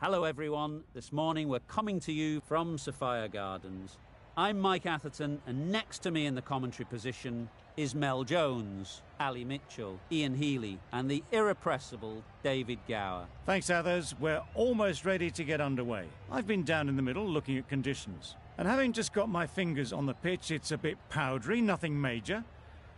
Hello everyone, this morning we're coming to you from Sophia Gardens. I'm Mike Atherton and next to me in the commentary position is Mel Jones, Ali Mitchell, Ian Healy and the irrepressible David Gower. Thanks Athers, we're almost ready to get underway. I've been down in the middle looking at conditions. And having just got my fingers on the pitch, it's a bit powdery, nothing major.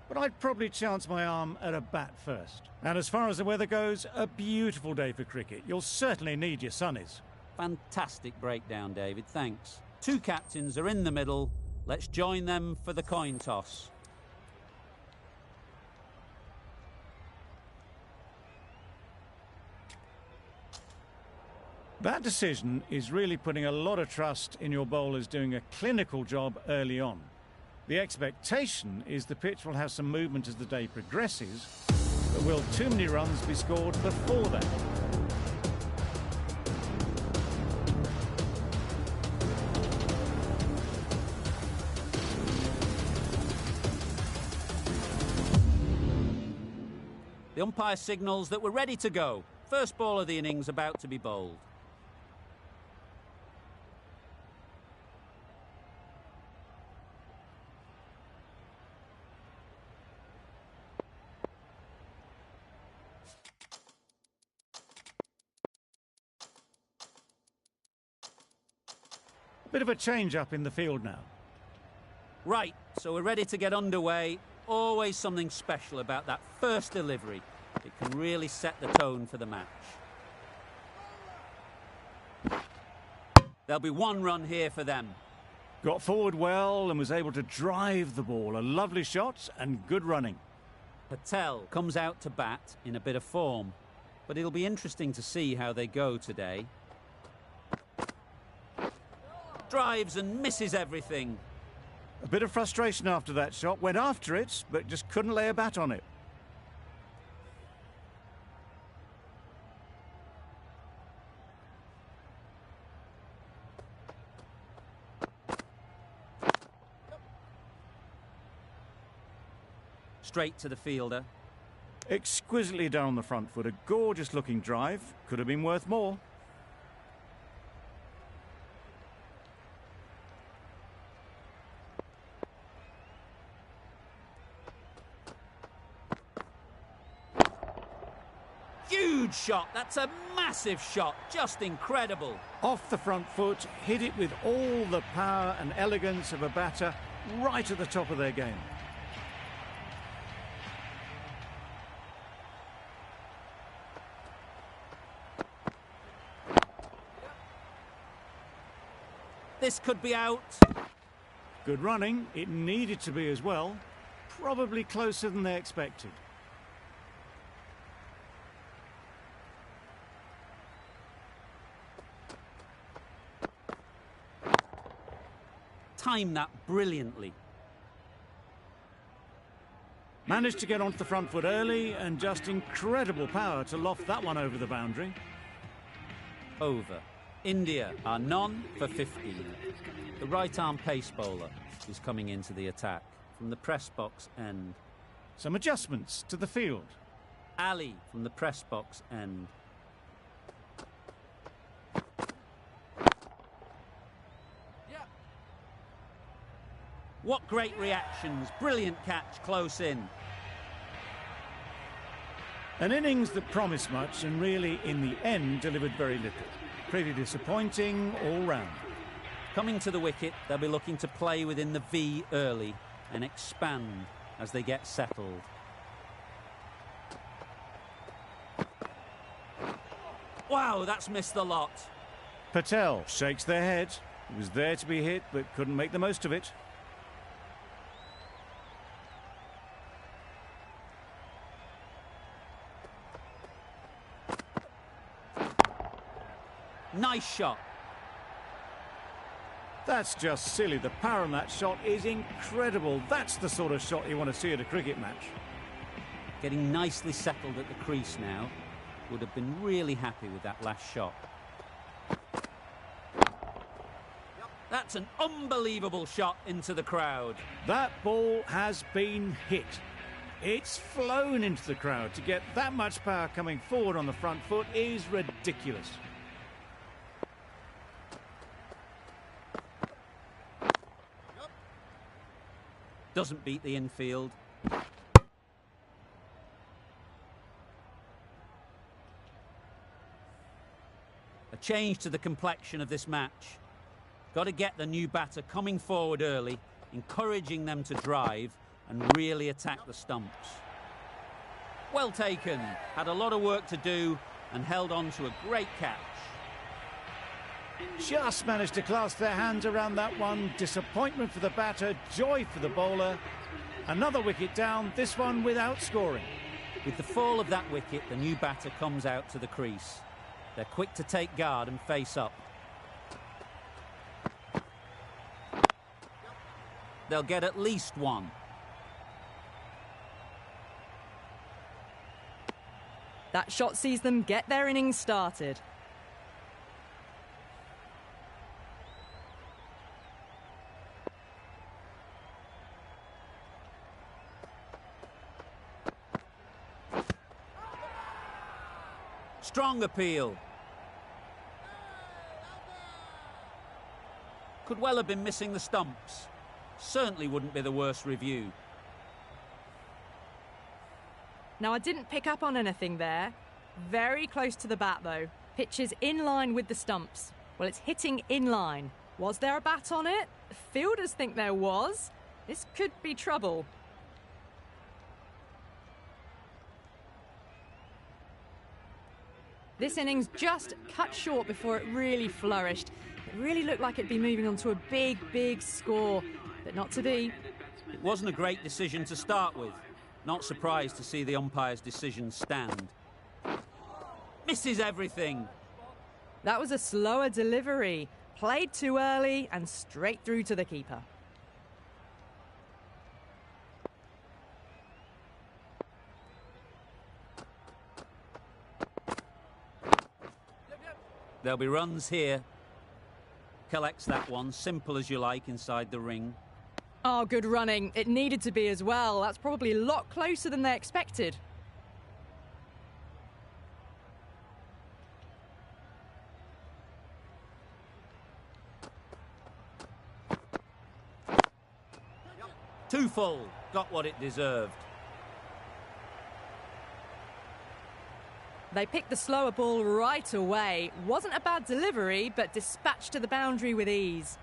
But I'd probably chance my arm at a bat first. And as far as the weather goes, a beautiful day for cricket. You'll certainly need your sunnies. Fantastic breakdown, David, thanks. Two captains are in the middle. Let's join them for the coin toss. That decision is really putting a lot of trust in your bowlers doing a clinical job early on. The expectation is the pitch will have some movement as the day progresses, but will too many runs be scored before that? The umpire signals that we're ready to go. First ball of the innings about to be bowled. Bit of a change-up in the field now. Right, so we're ready to get underway. Always something special about that first delivery. It can really set the tone for the match. There'll be one run here for them. Got forward well and was able to drive the ball. A lovely shot and good running. Patel comes out to bat in a bit of form, but it'll be interesting to see how they go today. Drives and misses everything. A bit of frustration after that shot. Went after it, but just couldn't lay a bat on it. Straight to the fielder. Exquisitely done on the front foot. A gorgeous looking drive. Could have been worth more. Huge shot. That's a massive shot. Just incredible. Off the front foot, hit it with all the power and elegance of a batter right at the top of their game. This could be out. Good running. It needed to be as well. Probably closer than they expected. Timed that brilliantly. Managed to get onto the front foot early and just incredible power to loft that one over the boundary. Over. India are none for 15. The right-arm pace bowler is coming into the attack from the press box end. Some adjustments to the field. Ali from the press box end. What great reactions. Brilliant catch close in. An innings that promised much and really, in the end, delivered very little. Pretty disappointing all round. Coming to the wicket, they'll be looking to play within the V early and expand as they get settled. Wow, that's missed the lot. Patel shakes their head. It was there to be hit, but couldn't make the most of it. Nice shot. That's just silly. The power on that shot is incredible. That's the sort of shot you want to see at a cricket match. Getting nicely settled at the crease now. Would have been really happy with that last shot. That's an unbelievable shot into the crowd. That ball has been hit. It's flown into the crowd. To get that much power coming forward on the front foot is ridiculous. Doesn't beat the infield. A change to the complexion of this match. Got to get the new batter coming forward early, encouraging them to drive and really attack the stumps. Well taken. Had a lot of work to do and held on to a great catch. Just managed to clasp their hands around that one. Disappointment for the batter, joy for the bowler. Another wicket down, this one without scoring. With the fall of that wicket, the new batter comes out to the crease. They're quick to take guard and face up. They'll get at least one. That shot sees them get their innings started. Strong appeal. Could well have been missing the stumps. Certainly wouldn't be the worst review. Now, I didn't pick up on anything there. Very close to the bat, though. Pitch is in line with the stumps. Well, it's hitting in line. Was there a bat on it? The fielders think there was. This could be trouble. This innings just cut short before it really flourished. It really looked like it'd be moving on to a big, big score, but not to be. It wasn't a great decision to start with. Not surprised to see the umpire's decision stand. Misses everything. That was a slower delivery. Played too early and straight through to the keeper. There'll be runs here. Collects that one, simple as you like, inside the ring. Oh, good running. It needed to be as well. That's probably a lot closer than they expected. Too full. Got what it deserved. They picked the slower ball right away. Wasn't a bad delivery, but dispatched to the boundary with ease.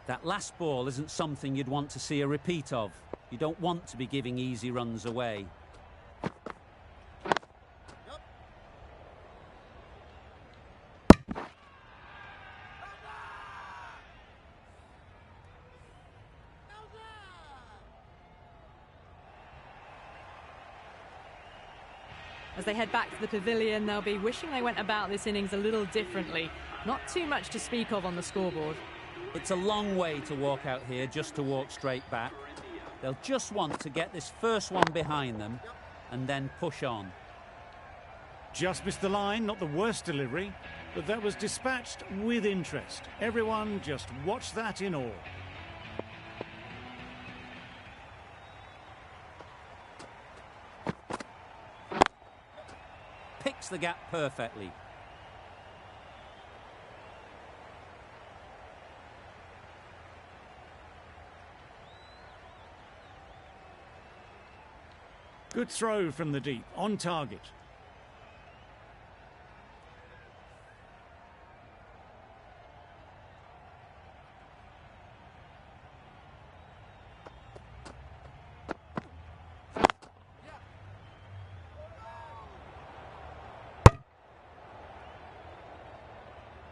That last ball isn't something you'd want to see a repeat of. You don't want to be giving easy runs away. As they head back to the pavilion, they'll be wishing they went about this innings a little differently. Not too much to speak of on the scoreboard. It's a long way to walk out here just to walk straight back. They'll just want to get this first one behind them and then push on. Just missed the line, not the worst delivery, but that was dispatched with interest. Everyone just watched that in awe. Picks the gap perfectly. Good throw from the deep, on target.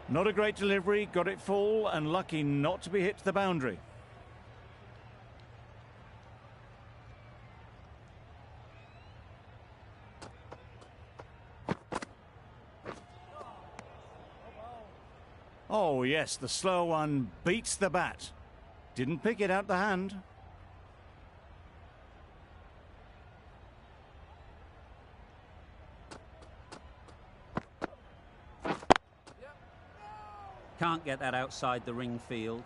Not a great delivery, got it full and lucky not to be hit to the boundary. Oh yes, the slow one beats the bat. Didn't pick it out the hand. Can't get that outside the ring field.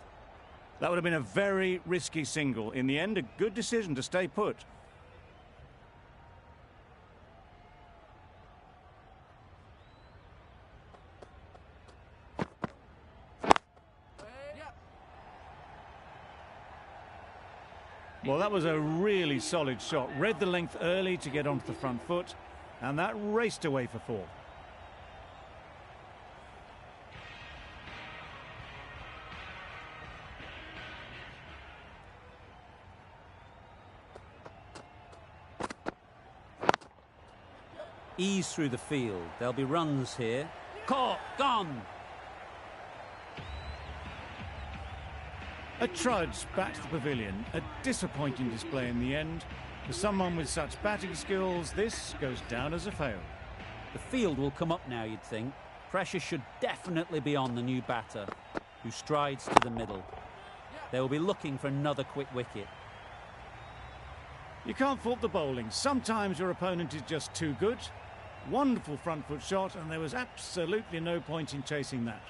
That would have been a very risky single. In the end, a good decision to stay put. Well, that was a really solid shot. Read the length early to get onto the front foot, and that raced away for 4. Ease through the field. There'll be runs here. Caught, gone. A trudge back to the pavilion. A disappointing display in the end. For someone with such batting skills, this goes down as a fail. The field will come up now, you'd think. Pressure should definitely be on the new batter, who strides to the middle. They will be looking for another quick wicket. You can't fault the bowling. Sometimes your opponent is just too good. Wonderful front foot shot, and there was absolutely no point in chasing that.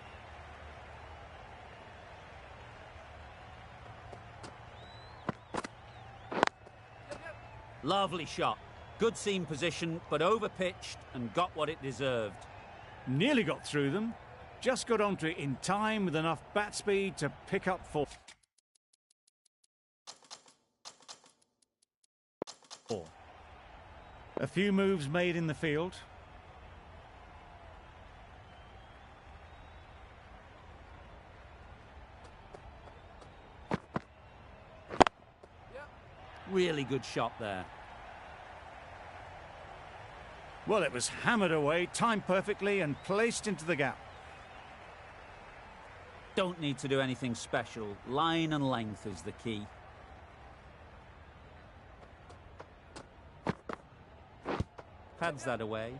Lovely shot. Good seam position, but over-pitched and got what it deserved. Nearly got through them. Just got onto it in time with enough bat speed to pick up 4. A few moves made in the field. Really good shot there. Well, it was hammered away, timed perfectly and placed into the gap. Don't need to do anything special. Line and length is the key. Pads that away.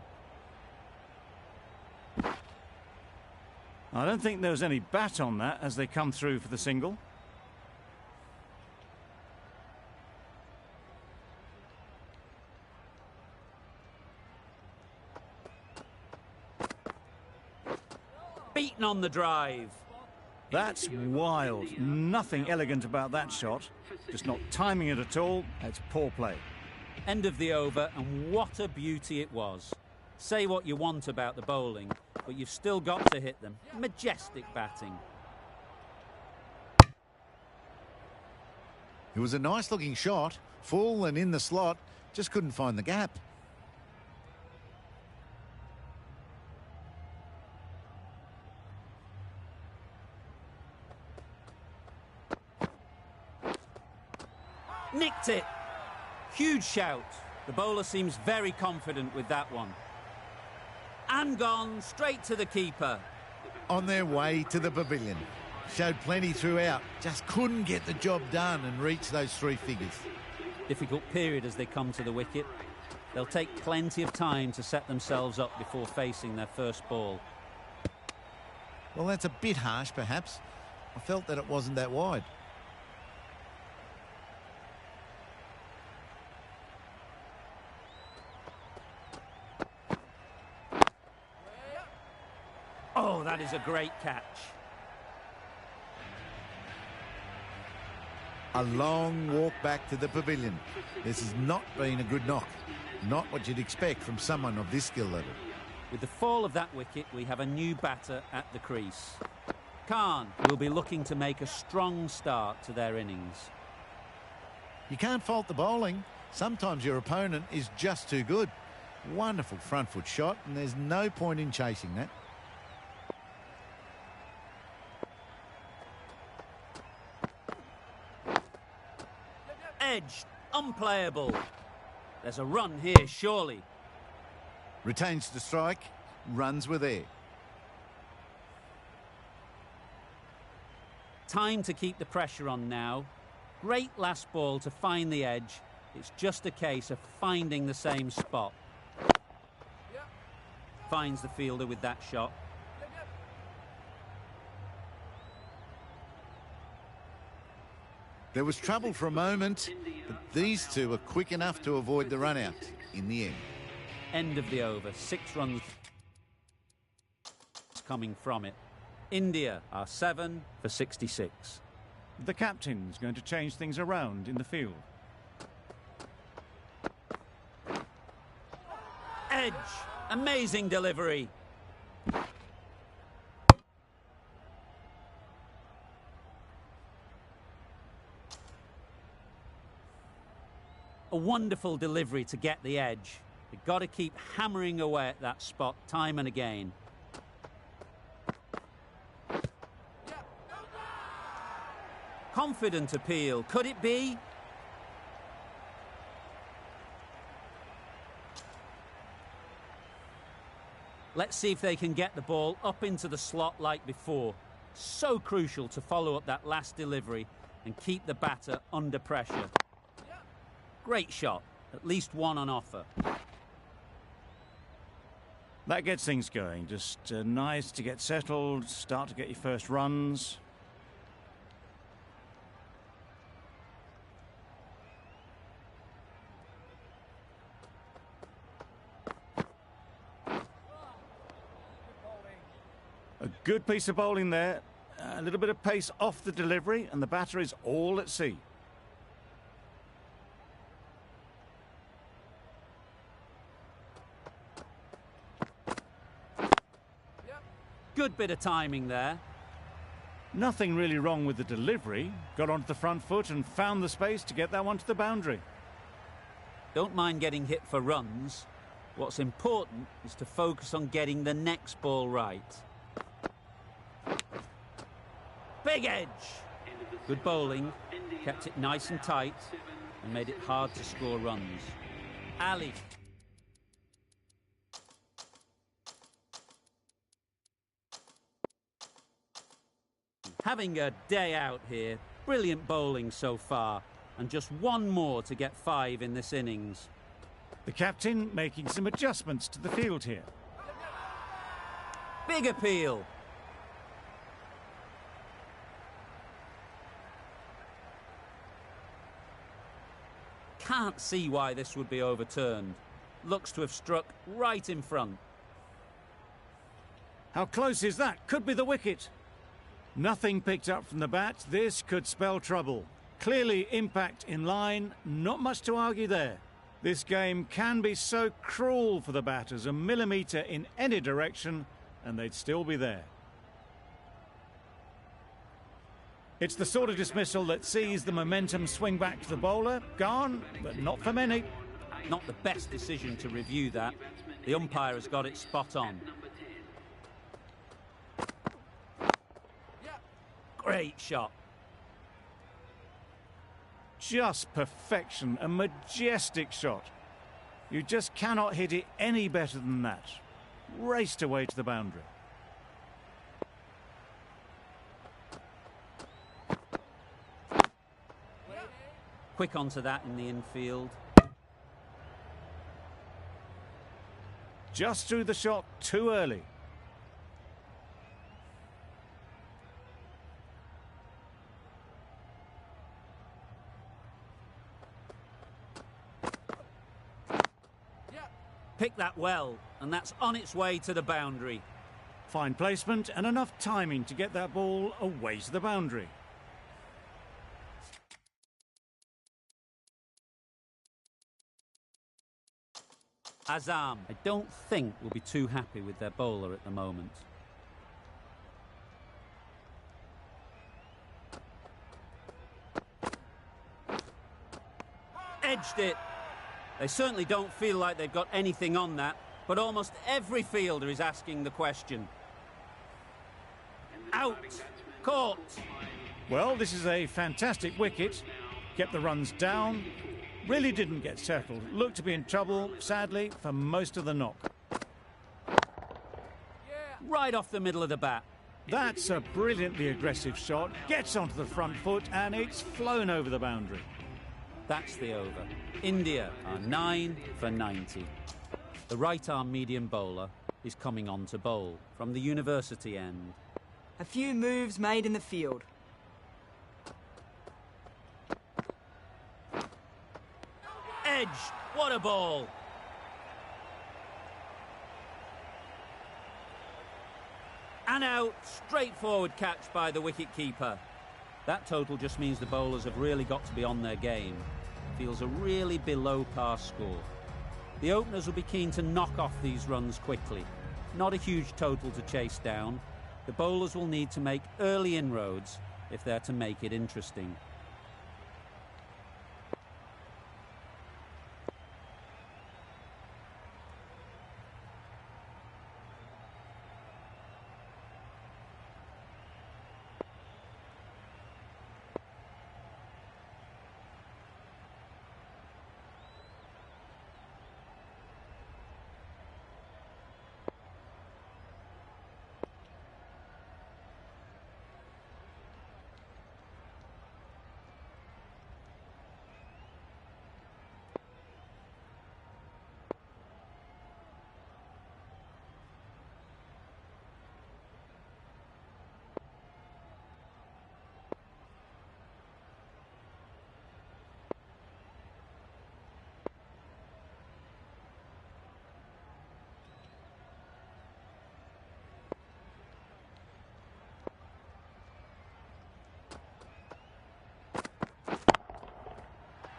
I don't think there was any bat on that as they come through for the single. Beaten on the drive. That's wild. Nothing elegant about that shot. Just not timing it at all. It's poor play. End of the over, and what a beauty it was. Say what you want about the bowling, but you've still got to hit them. Majestic batting. It was a nice looking shot, full and in the slot, just couldn't find the gap. Nicked it. Huge shout. The bowler seems very confident with that one. And gone straight to the keeper. On their way to the pavilion. Showed plenty throughout, just couldn't get the job done and reach those 3 figures. Difficult period as they come to the wicket. They'll take plenty of time to set themselves up before facing their first ball. Well, that's a bit harsh, perhaps. I felt that it wasn't that wide. Oh, that is a great catch. A long walk back to the pavilion. This has not been a good knock. Not what you'd expect from someone of this skill level. With the fall of that wicket, we have a new batter at the crease. Khan will be looking to make a strong start to their innings. You can't fault the bowling. Sometimes your opponent is just too good. Wonderful front foot shot, and there's no point in chasing that. Edged, unplayable. There's a run here, surely. Retains the strike, runs were there. Time to keep the pressure on now. Great last ball to find the edge. It's just a case of finding the same spot. Finds the fielder with that shot. There was trouble for a moment, but these two were quick enough to avoid the run out in the end. End of the over. 6 runs coming from it. India are 7 for 66. The captain's going to change things around in the field. Edge. Amazing delivery. A wonderful delivery to get the edge. They've got to keep hammering away at that spot time and again. Confident appeal. Could it be? Let's see if they can get the ball up into the slot like before. So crucial to follow up that last delivery and keep the batter under pressure. Great shot. At least one on offer. That gets things going. Just nice to get settled, start to get your first runs. A good piece of bowling there. A little bit of pace off the delivery, and the batter is all at sea. Good bit of timing there. Nothing really wrong with the delivery. Got onto the front foot and found the space to get that one to the boundary. Don't mind getting hit for runs. What's important is to focus on getting the next ball right. Big edge. Good bowling. Kept it nice and tight and made it hard to score runs. Ali. Having a day out here. Brilliant bowling so far. And just one more to get 5 in this innings. The captain making some adjustments to the field here. Big appeal. Can't see why this would be overturned. Looks to have struck right in front. How close is that? Could be the wicket. Nothing picked up from the bat. This could spell trouble. Clearly impact in line. Not much to argue there. This game can be so cruel for the batters. A millimetre in any direction and they'd still be there. It's the sort of dismissal that sees the momentum swing back to the bowler. Gone, but not for many. Not the best decision to review that. The umpire has got it spot on. Great shot. Just perfection, a majestic shot. You just cannot hit it any better than that. Raced away to the boundary. Quick onto that in the infield. Just threw the shot too early. Picked that well, and that's on its way to the boundary. Fine placement and enough timing to get that ball away to the boundary. Azam, I don't think will be too happy with their bowler at the moment. Edged it. They certainly don't feel like they've got anything on that, but almost every fielder is asking the question. Out. Caught. Well, this is a fantastic wicket. Kept the runs down. Really didn't get settled. Looked to be in trouble, sadly, for most of the knock. Right off the middle of the bat. That's a brilliantly aggressive shot. Gets onto the front foot and it's flown over the boundary. That's the over. India are 9 for 90. The right-arm medium bowler is coming on to bowl from the university end. A few moves made in the field. Edge! What a ball! And out, straightforward catch by the wicket-keeper. That total just means the bowlers have really got to be on their game. Feels a really below-par score. The openers will be keen to knock off these runs quickly. Not a huge total to chase down. The bowlers will need to make early inroads if they're to make it interesting.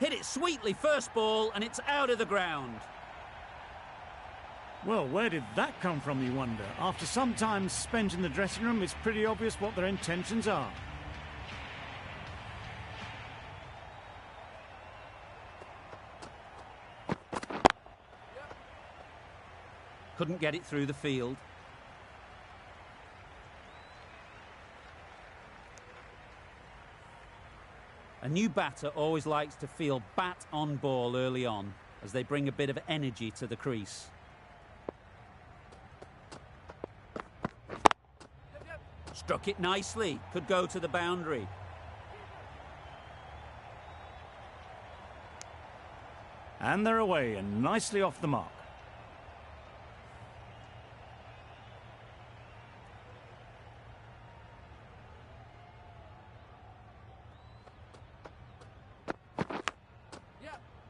Hit it sweetly first ball and it's out of the ground. Well, where did that come from, you wonder? After some time spent in the dressing room, it's pretty obvious what their intentions are. Couldn't get it through the field. A new batter always likes to feel bat on ball early on, as they bring a bit of energy to the crease. Struck it nicely, could go to the boundary. And they're away and nicely off the mark.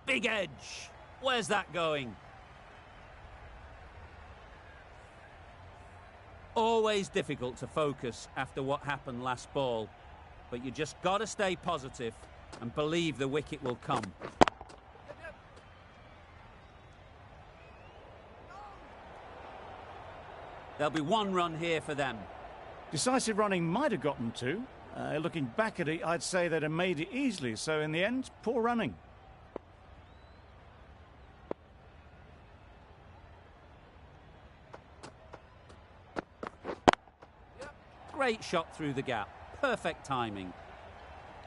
Big edge. Where's that going? Always difficult to focus after what happened last ball, but you just got to stay positive and believe the wicket will come. There'll be one run here for them. Decisive running might have gotten two. Looking back at it, I'd say they'd have made it easily, so in the end, poor running. Great shot through the gap. Perfect timing.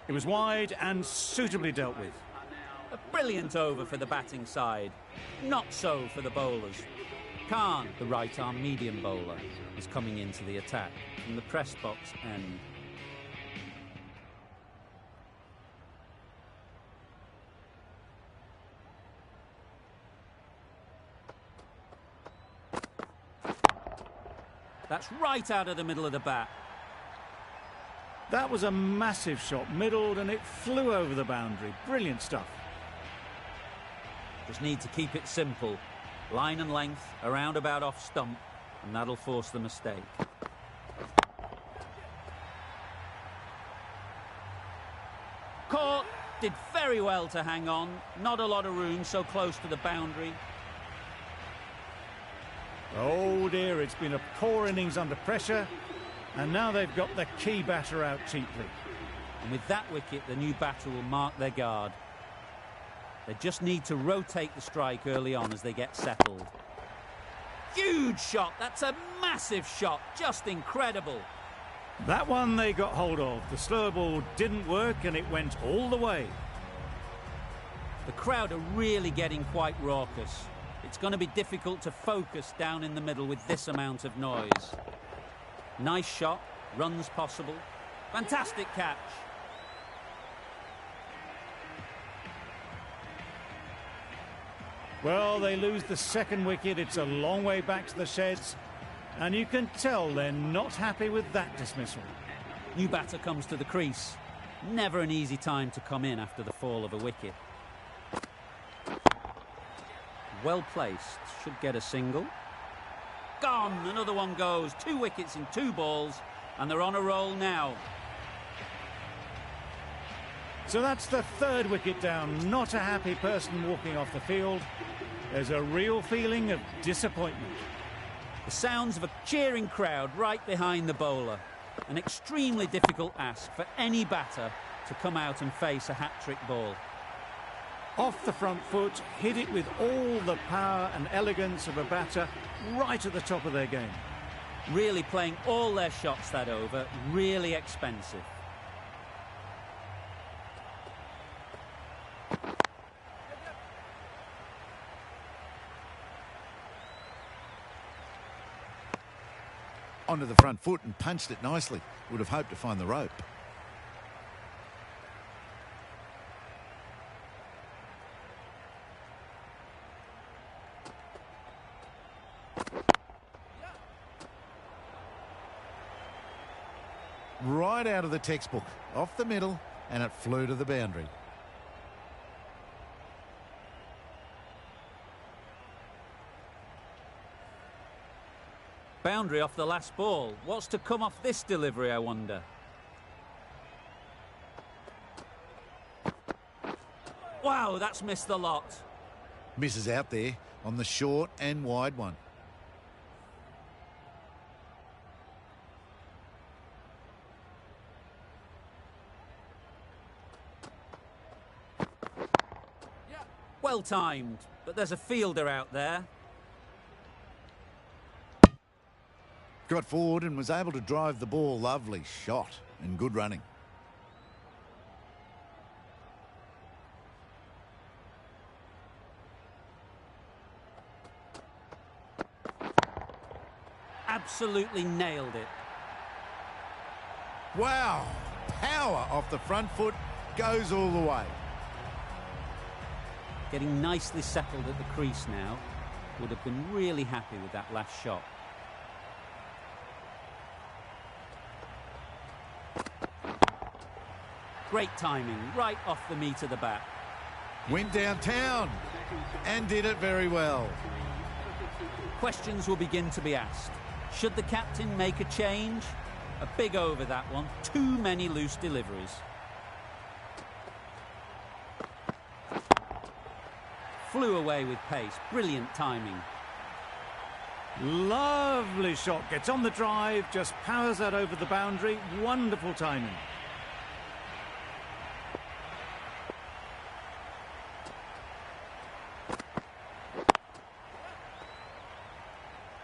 It was wide and suitably dealt with. A brilliant over for the batting side. Not so for the bowlers. Khan, the right-arm medium bowler, is coming into the attack from the press box end. That's right out of the middle of the bat. That was a massive shot, middled, and it flew over the boundary. Brilliant stuff. Just need to keep it simple. Line and length, around about off stump, and that'll force the mistake. Caught, did very well to hang on. Not a lot of room so close to the boundary. Oh dear, it's been a poor innings under pressure, and now they've got the key batter out cheaply. And with that wicket, the new batter will mark their guard. They just need to rotate the strike early on as they get settled. Huge shot, that's a massive shot, just incredible. That one they got hold of. The slow ball didn't work and it went all the way. The crowd are really getting quite raucous. It's going to be difficult to focus down in the middle with this amount of noise. Nice shot, runs possible. Fantastic catch. Well, they lose the second wicket. It's a long way back to the sheds, and you can tell they're not happy with that dismissal. New batter comes to the crease. Never an easy time to come in after the fall of a wicket. Well placed, should get a single. Gone, another one goes. 2 wickets in 2 balls, and they're on a roll now. So that's the third wicket down. Not a happy person walking off the field. There's a real feeling of disappointment. The sounds of a cheering crowd right behind the bowler. An extremely difficult ask for any batter to come out and face a hat-trick ball. Off the front foot, hit it with all the power and elegance of a batter right at the top of their game. Really playing all their shots that over, really expensive. Onto the front foot and punched it nicely. Would have hoped to find the rope. Right out of the textbook, off the middle, and it flew to the boundary. Boundary off the last ball. What's to come off this delivery, I wonder? Wow, that's missed the lot. Misses out there on the short and wide one. Well timed, but there's a fielder out there. Got forward and was able to drive the ball. Lovely shot and good running. Absolutely nailed it. Wow, power off the front foot, goes all the way. Getting nicely settled at the crease now. Would have been really happy with that last shot. Great timing, right off the meat of the bat. Went downtown and did it very well. Questions will begin to be asked. Should the captain make a change? A big over, that one. Too many loose deliveries. Flew away with pace. Brilliant timing. Lovely shot. Gets on the drive, just powers that over the boundary. Wonderful timing.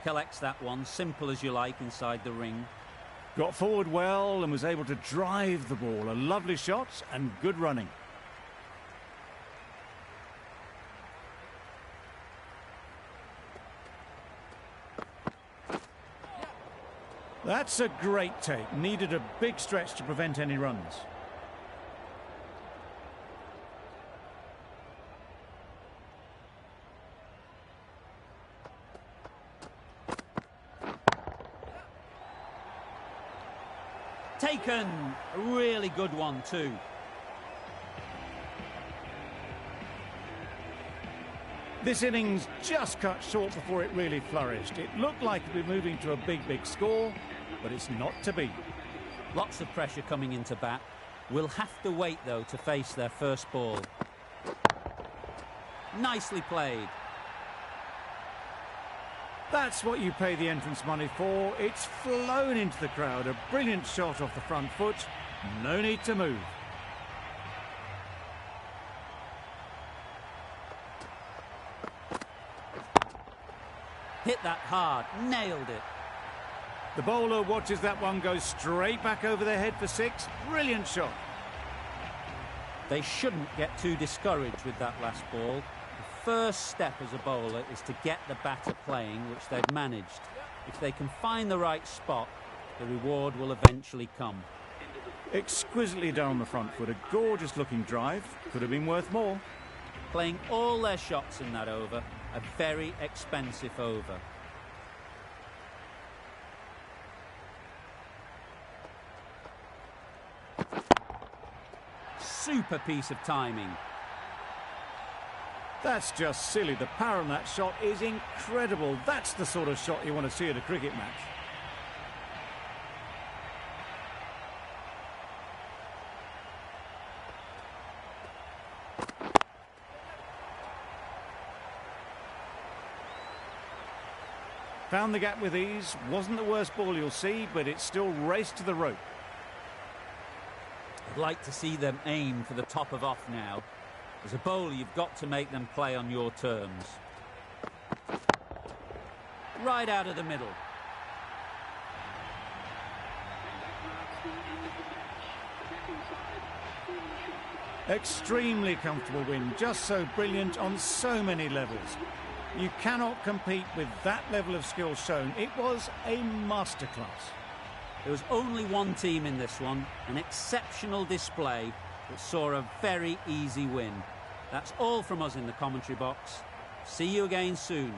Collects that one, simple as you like, inside the ring. Got forward well and was able to drive the ball. A lovely shot and good running. That's a great take. Needed a big stretch to prevent any runs. Taken! A really good one too. This innings just cut short before it really flourished. It looked like it'd be moving to a big score, but it's not to be. Lots of pressure coming into bat. Will have to wait though to face their first ball. Nicely played. That's what you pay the entrance money for. It's flown into the crowd. A brilliant shot off the front foot. No need to move. Hit that hard. Nailed it. The bowler watches that one go straight back over their head for 6. Brilliant shot. They shouldn't get too discouraged with that last ball. The first step as a bowler is to get the batter playing, which they've managed. If they can find the right spot, the reward will eventually come. Exquisitely done on the front foot. A gorgeous looking drive. Could have been worth more. Playing all their shots in that over. A very expensive over. Super piece of timing. That's just silly. The power on that shot is incredible. That's the sort of shot you want to see at a cricket match. Found the gap with ease. Wasn't the worst ball you'll see, but it still raced to the rope. I'd like to see them aim for the top of off now. As a bowler, you've got to make them play on your terms. Right out of the middle. Extremely comfortable win. Just so brilliant on so many levels. You cannot compete with that level of skill shown. It was a masterclass. There was only one team in this one, an exceptional display that saw a very easy win. That's all from us in the commentary box. See you again soon.